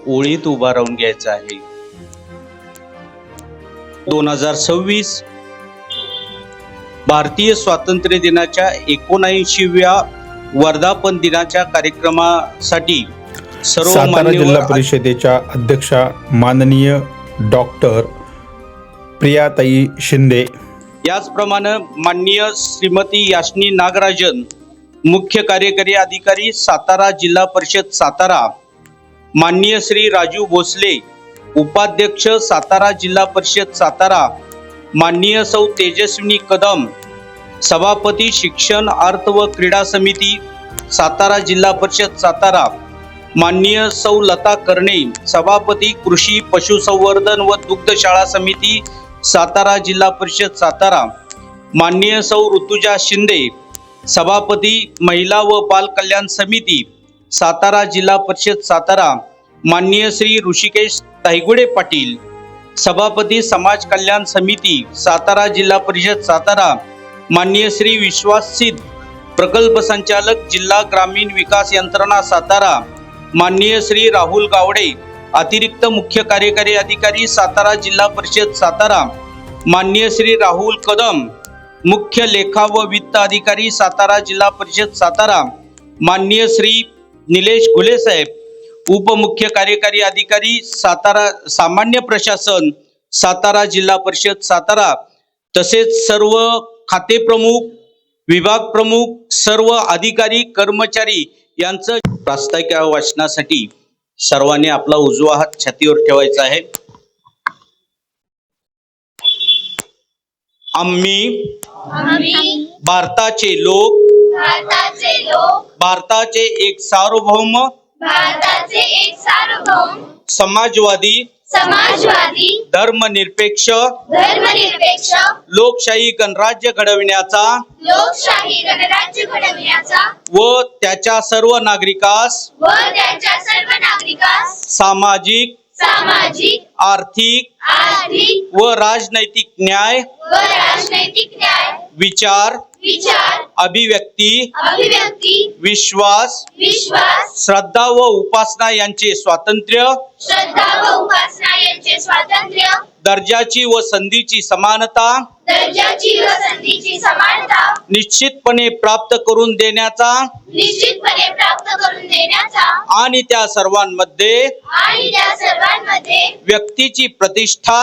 ओळीत उभा राहून घ्यायचा आहे। 2026 भारतीय स्वातंत्र्य दिनाच्या 79व्या वर्धापन दिनाच्या कार्यक्रमासाठी सर्व सातारा जिल्हा परिषदेच्या अध्यक्षा माननीय डॉक्टर प्रियाताई शिंदे, याचप्रमाणे माननीय श्रीमती यास्नी नागराजन, मुख्य कार्यकारी अधिकारी सातारा जिल्हा परिषद सातारा, माननीय श्री राजू भोसले, उपाध्यक्ष सातारा जिल्हा परिषद सातारा, माननीय सौ तेजस्विनी कदम, सभापती शिक्षण अर्थ व क्रीडा समिती सातारा जिल्हा परिषद सातारा, माननीय सौ लता कर्णे, सभापती कृषी पशुसंवर्धन व दुग्धशाळा समिती सातारा जिल्हा परिषद सातारा, माननीय सौ ऋतुजा शिंदे, सभापती महिला व बाल कल्याण समिती सातारा जिल्हा परिषद सातारा, माननीय श्री ऋषिकेश तायगुडे पाटील, सभापती समाज कल्याण समिती सातारा जिल्हा परिषद सातारा, माननीय श्री विश्वास सिद्ध, प्रकल्प संचालक जिल्हा ग्रामीण विकास यंत्रणा सातारा, माननीय श्री राहुल गावडे, अतिरिक्त मुख्य कार्यकारी अधिकारी सातारा जिल्हा परिषद सातारा, माननीय श्री राहुल कदम, मुख्य लेखा व वित्त अधिकारी सातारा जिल्हा परिषद सातारा, माननीय श्री निलेश घुले साहेब, उपमुख्य कार्यकारी अधिकारी सातारा सामान्य प्रशासन सातारा जिल्हा परिषद सातारा, तसेच सर्व खाते प्रमुख, विभाग प्रमुख, सर्व अधिकारी कर्मचारी यांचं प्रास्ताविक वाचनासाठी सर्वांनी आपला उजवा हात छातीवर ठेवायचा आहे। आम्ही भारताचे लोक भारताचे एक सार्वभौम समाजवादी धर्मनिरपेक्ष लोकशाही गणराज्य घडविण्याचा व त्याच्या सर्व नागरिकास सामाजिक आर्थिक व राजनैतिक न्याय विचार अभिव्यक्ती विश्वास श्रद्धा व उपासना यांचे स्वातंत्र्य दर्जाची व संधीची समानता निश्चितपणे प्राप्त करून देण्याचा आणि त्या सर्वांमध्ये व्यक्तीची प्रतिष्ठा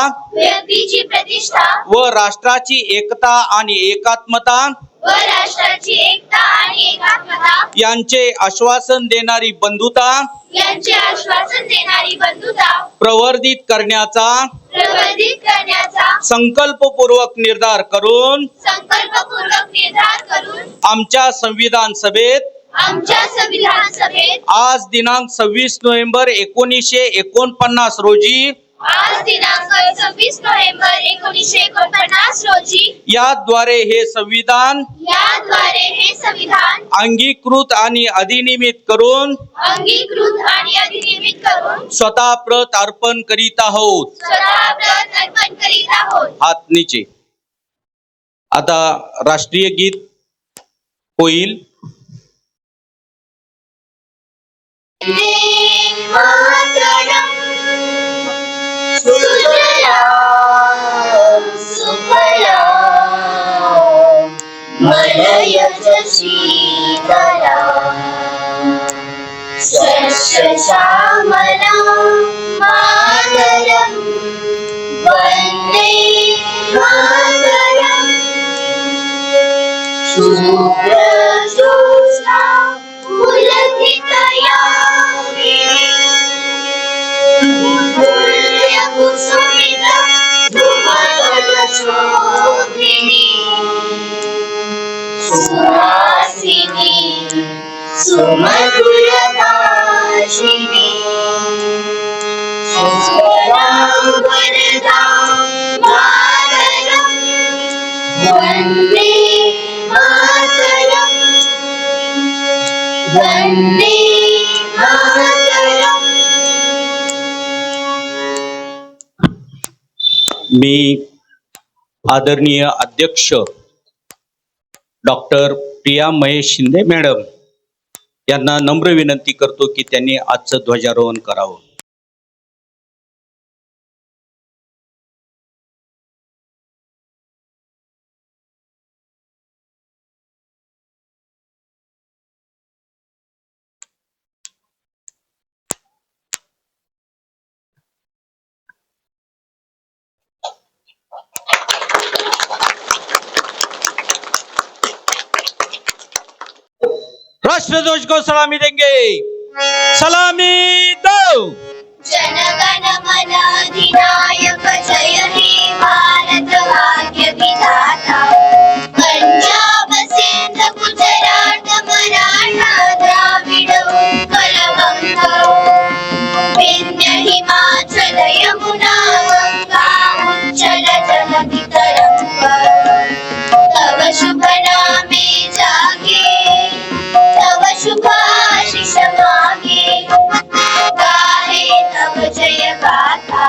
व राष्ट्राची एकता आणि एकात्मता यांचे आश्वासन देणारी बंधुता प्रवर्धित करण्याचा संकल्पपूर्वक निर्धार करून आमच्या संविधान सभेत आज दिनांक 26 नोव्हेंबर 1949 रोजी याद्वारे हे संविधान अंगीकृत आणि अधिनियमित करून स्वतः प्रत अर्पण करीत आहोत। हात नीचे। आता राष्ट्रीय गीत होईल। मी आदरणीय अध्यक्ष डॉक्टर प्रिया महेश शिंदे मॅडम यांना नम्र विनंती करतो की त्यांनी आजचं ध्वजारोहण करावं। राष्ट्रध्वज को सलामी देंगे। सलामी दो। जनगण मन अधिनायक जय हे भारत भाग्य विधाता। पंजाब सिंध गुजरात मराठा द्राविड उत्कल बंग। विंध्य हिमाचल यमुना गंगा उच्चल जलधि तरंग। तव शुभ नामे जागे, तव शुभ आशीष मागे। गाहे तव जय गाथा।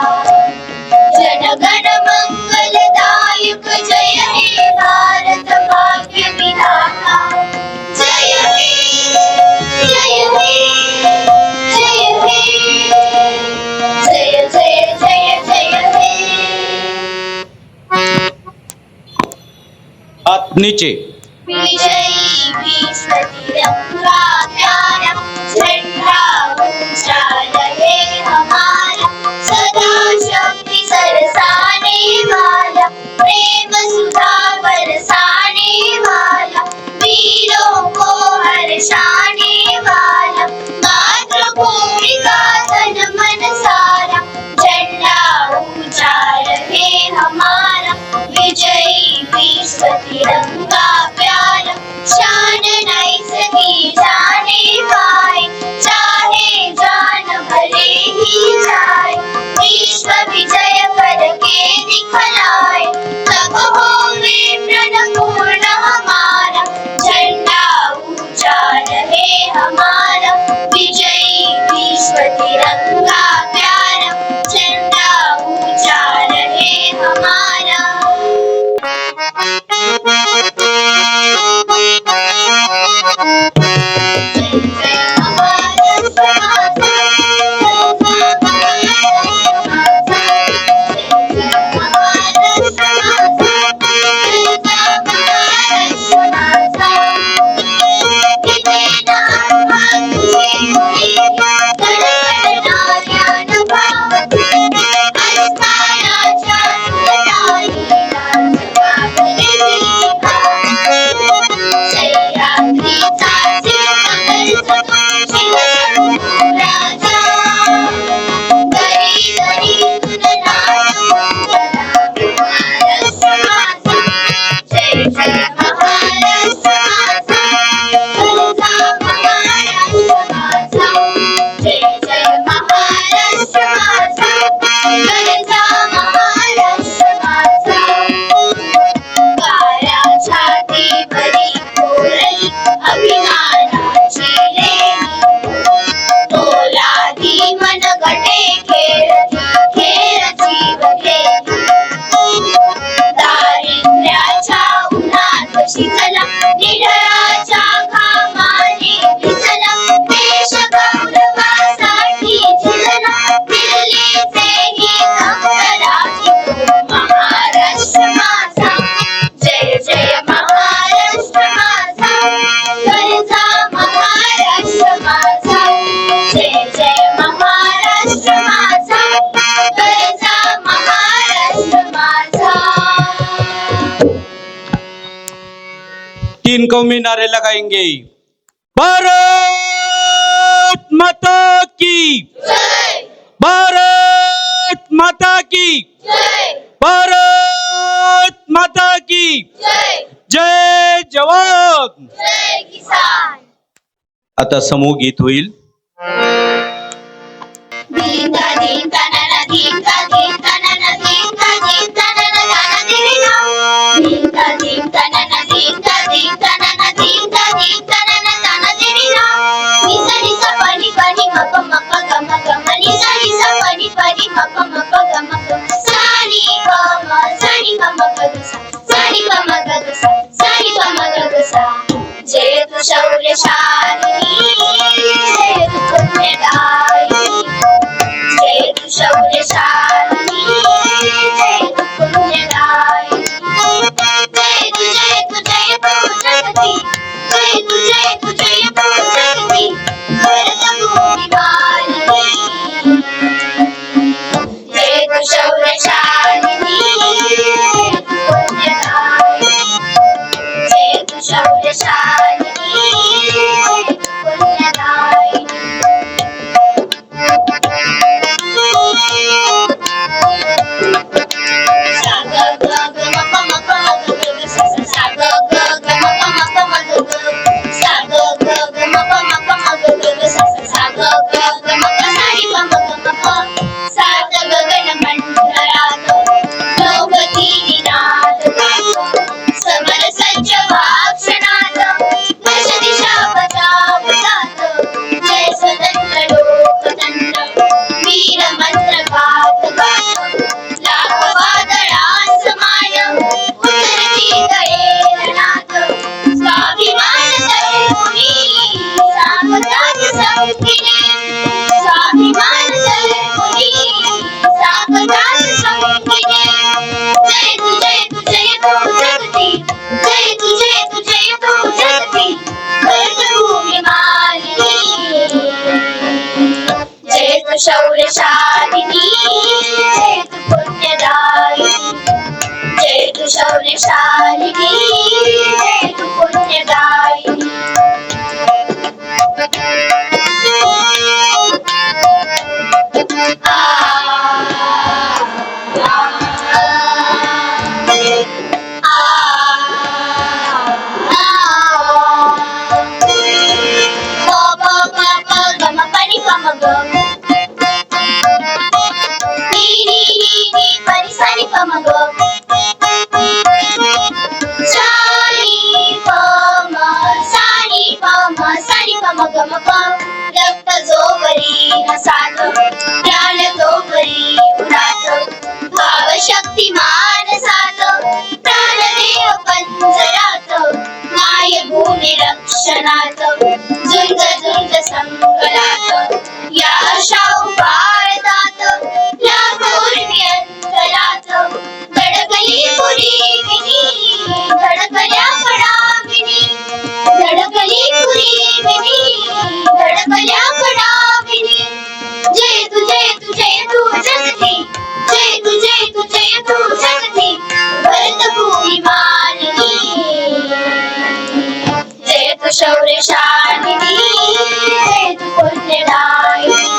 जनगण मंगलदायक जय हे भारत भाग्य विधाता। जय हे, जय हे, जय हे, जय जय जय जय हे। हाथ नीचे। विजयी विश्व तिरंगा प्यारा, झंडा ऊंचा रहे हमारा। सदा शक्ति सरसाने वाला, प्रेम सुधा बरसाने वाला। वीरों को हर्षाने वाला, मातृभूमि का तन मन सारा। झंडा ऊंचा रहे हमारा, विजयी विश्व तिरंगा प्यारा। शान नहीं सकी जाने पाए, चाहे जान भले ही जाए। विश्व विजय करके दिखलाए, तब होवे प्रण पूर्ण हमारा। झंडा ऊंचा रहे हमारा, विजयी विश्व तिरंगा प्यारा। झंडा ऊंचा रहे हमारा। तीन कौमी नारे लगाएंगे। भारत माता की जय, भारत माता की जय, भारत माता की जय, जय जवान। जय किसान। आता समूह गीत होईल। दीनता दीनता नना दीनता दीनता नना दीनता दीनता नना गाना तेरे नाम। दीनता दीनता नना दीनता दीनता नना दीनता दीनता नना गाना तेरे नाम। निसा निसा पानी पानी मप्पा मप्पा गम्मा गम्मा। निसा निसा पानी पानी मप्पा मप्पा गम्मा गम्मा। सानी गम्मा गदुसा, सानी गम्मा गदुसा, सानी गम्मा गदुसा। जय तु शौर्यशालिनी, जय तु पुण्यदायिनी। जय तु शौर्यशालिनी, जय तु पुण्यदायिनी। जय तु जगती, जय तु जगती। भरत भूमि मालिनी। जय तु शौर्यशालिनी, जय तु पुण्यदायिनी। जय तु शौर्यशालिनी, जय शौर्यशालिनी जय तू पुण्यदायिनी जय तू शौर्यशालिनी जय तू पुण्यदायिनी रक्त जोवरी नसात प्राण तोवरी उरात भाव शक्तिमान सात प्राणदेव पंजरात माय भूमी रक्षणात झुंज झुंज संकलात या शाहू भारतात या पूर्वी अंतरात धडकली पुरीविनी धडकल्या कडाविनी धडकली पुरीविनी धडकल्या कडाविनी जय तू जय तू जय तू जगती जय तू जय तू जय तू जगती भरत भूमी माननी जय तू शौर्यशालिनी जय तू पुण्यदायिनी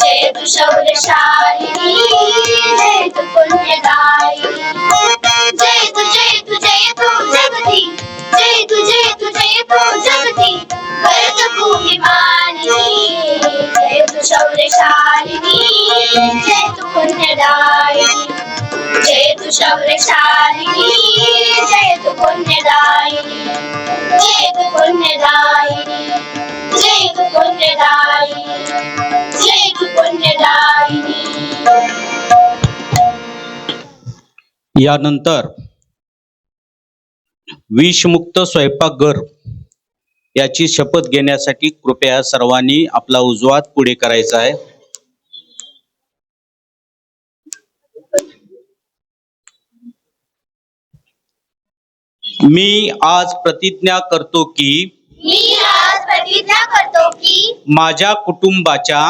जय तू शौर्यशालिनी जय तू पुण्यदायिनी जय तू जय तू जय तू जगती जय तू जय तू जय तू जगती भरत भूमी माननी जय तू शौर्यशालिनी जय तू पुण्यदायिनी जय तू शौर्यशालिनी जय तू पुण्यदायिनी जय तू पुण्यदायिनी जय तू पुण्यदायिनी जय तू पुण्यदायिनी यानंतर विषमुक्त स्वयंपाकघर याची शपथ घेण्यासाठी कृपया सर्वांनी आपला उजवा हात पुढे करायचा आहे. मी आज प्रतिज्ञा करतो की मी आज प्रतिज्ञा करतो की माझ्या कुटुंबाच्या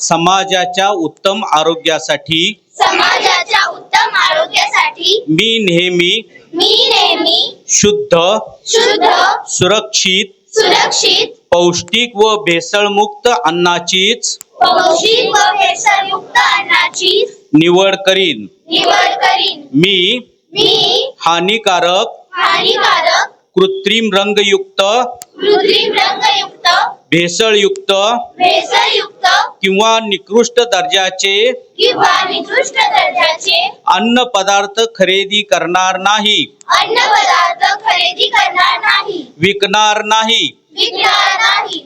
समाजाच्या उत्तम आरोग्यासाठी समाजाच्या उत्तम आरोग्यासाठी मी नेहमी शुद्ध सुरक्षित पौष्टिक व भेसळमुक्त अन्नाचीच निवड करीन. मी हानिकारक कृत्रिम रंगयुक्त भेसळयुक्त किंवा निकृष्ट दर्जाचे अन्न पदार्थ खरेदी करणार नाही, विकणार नाही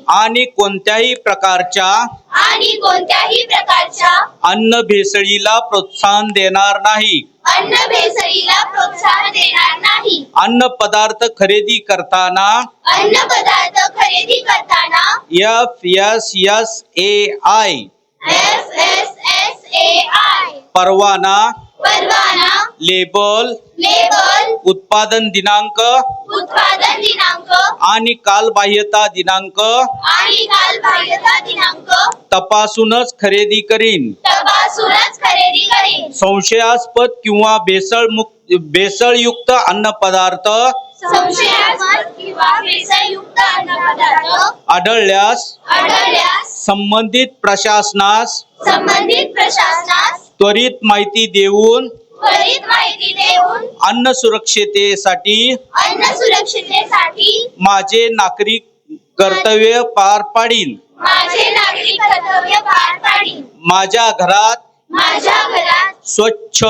आणि कोणत्याही प्रकारच्या अन्न भेसळीला प्रोत्साहन देणार नाही. अन्न पदार्थ खरेदी करताना FSSAI परवाना लेबल उत्पादन दिनांक आणि कालबाह्यता दिनांक तपासूनच खरेदी करीन. संशयास्पद किंवा भेसळयुक्त अन्न पदार्थ आढळल्यास संबंधित प्रशासनास त्वरित माहिती देऊन अन्न सुरक्षिततेसाठी माझे नागरिक कर्तव्य पार पाडीन. माझ्या घरात स्वच्छ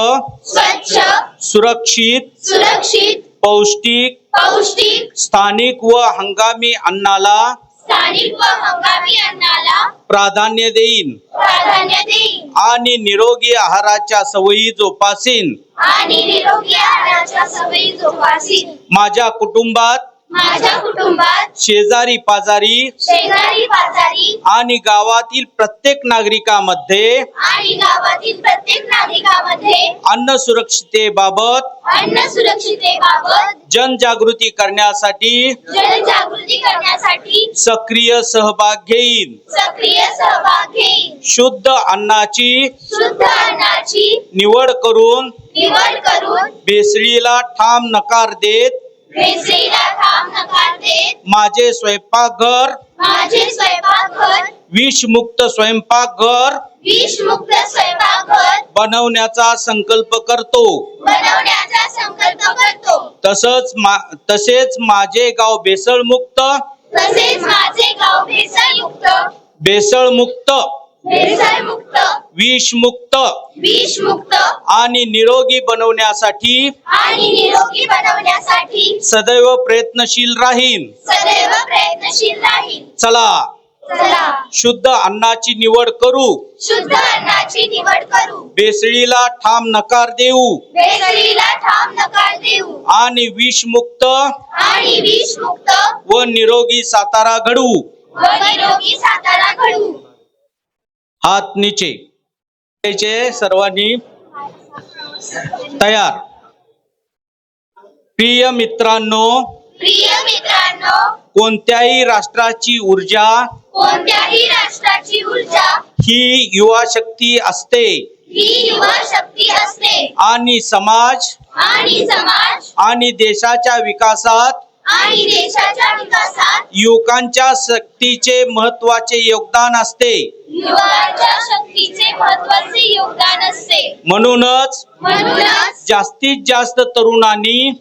सुरक्षित पौष्टिक स्थानिक व हंगामी अन्नाला प्राधान्य देईन आणि निरोगी आहाराच्या सवयी जोपासीन. माझ्या कुटुंबात माझ्या कुटुंबात शेजारी पाजारी शेजारी पाजारी आणि गावातील प्रत्येक नागरिकामध्ये आणि गावातील प्रत्येक नागरिकामध्ये अन्न सुरक्षितेबाबत अन्न सुरक्षितेबाबत जनजागृती करण्यासाठी जनजागृती करण्यासाठी सक्रिय सहभाग घेईन. सक्रिय सहभाग घेईन. शुद्ध अन्नाची शुद्ध अन्नाची निवड करून निवड करून भेसळीला ठाम नकार देत भेसळीला ठाम नकार देत माझे स्वयंपाकघर माझे स्वयंपाकघर विषमुक्त स्वयंपाकघर विषमुक्त स्वयंपाकघर बनवण्याचा संकल्प करतो. बनवण्याचा संकल्प करतो. तसेच माझे गाव भेसळमुक्त तसेच माझे गाव भेसळयुक्त भेसळमुक्त भेसळमुक्त विषमुक्त विषमुक्त आणि निरोगी बनवण्यासाठी आणि निरोगी बनवण्यासाठी सदैव प्रयत्नशील राहीन. सदैव प्रयत्नशील राहील. चला चला शुद्ध अन्नाची निवड करू. शुद्ध अन्नाची निवड करू. भेसळीला ठाम नकार देऊ भेसळीला ठाम नकार देऊ आणि विषमुक्त आणि विषमुक्त व निरोगी सातारा घडवू. व निरोगी सातारा घडवू. हात नीचे करायचे, सर्वांनी तयार. प्रिय मित्रांनो, प्रिय मित्रांनो, कोणत्याही राष्ट्राची ऊर्जा कोणत्याही राष्ट्राची ऊर्जा ही युवा शक्ती असते ही युवा शक्ती असते आणि समाज आणि देशाच्या विकासात आणि देशाच्या विकासात युवकांच्या शक्तीचे महत्वाचे योगदान असते. युवाच्या शक्तीचे महत्त्वाचे योगदान असते. म्हणूनच जास्तीत जास्त तरुणांनी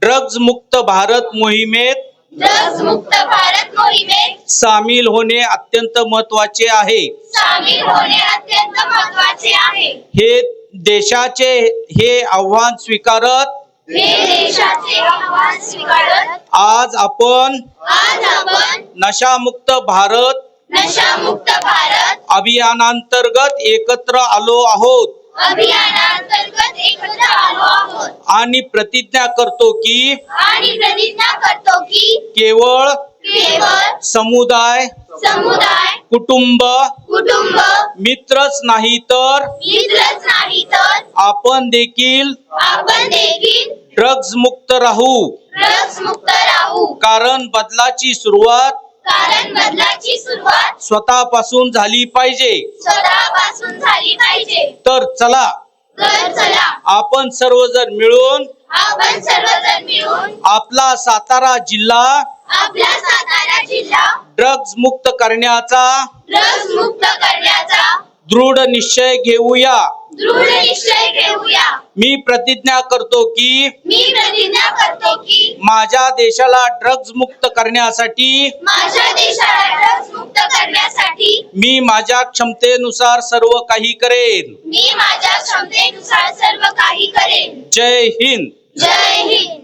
ड्रग्ज मुक्त भारत मोहिमेत ड्रग्ज मुक्त भारत मोहिमेत सामील होणे अत्यंत महत्वाचे आहे. सामील होणे अत्यंत महत्त्वाचे आहे. हे देशाचे हे आव्हान स्वीकारत हे देशाचे आव्हान स्वीकारत आज आपण नशामुक्त भारत अभियानांतर्गत एकत्र आलो आहोत आणि प्रतिज्ञा करतो की केवळ समुदाय कुटुंब मित्रच नाही तर आपण देखील ड्रग्ज मुक्त राहू. कारण बदलाची सुरुवात स्वतःपासून झाली पाहिजे. तर चला आपण सर्वजण मिळून आपला सातारा जिल्हा ड्रग्ज मुक्त करण्याचा दृढ निश्चय घेऊया. मी प्रतिज्ञा करतो की माझ्या देशाला ड्रग्ज मुक्त करण्यासाठी मी माझ्या क्षमतेनुसार सर्व काही करेन. जय हिंद. जय हिंद.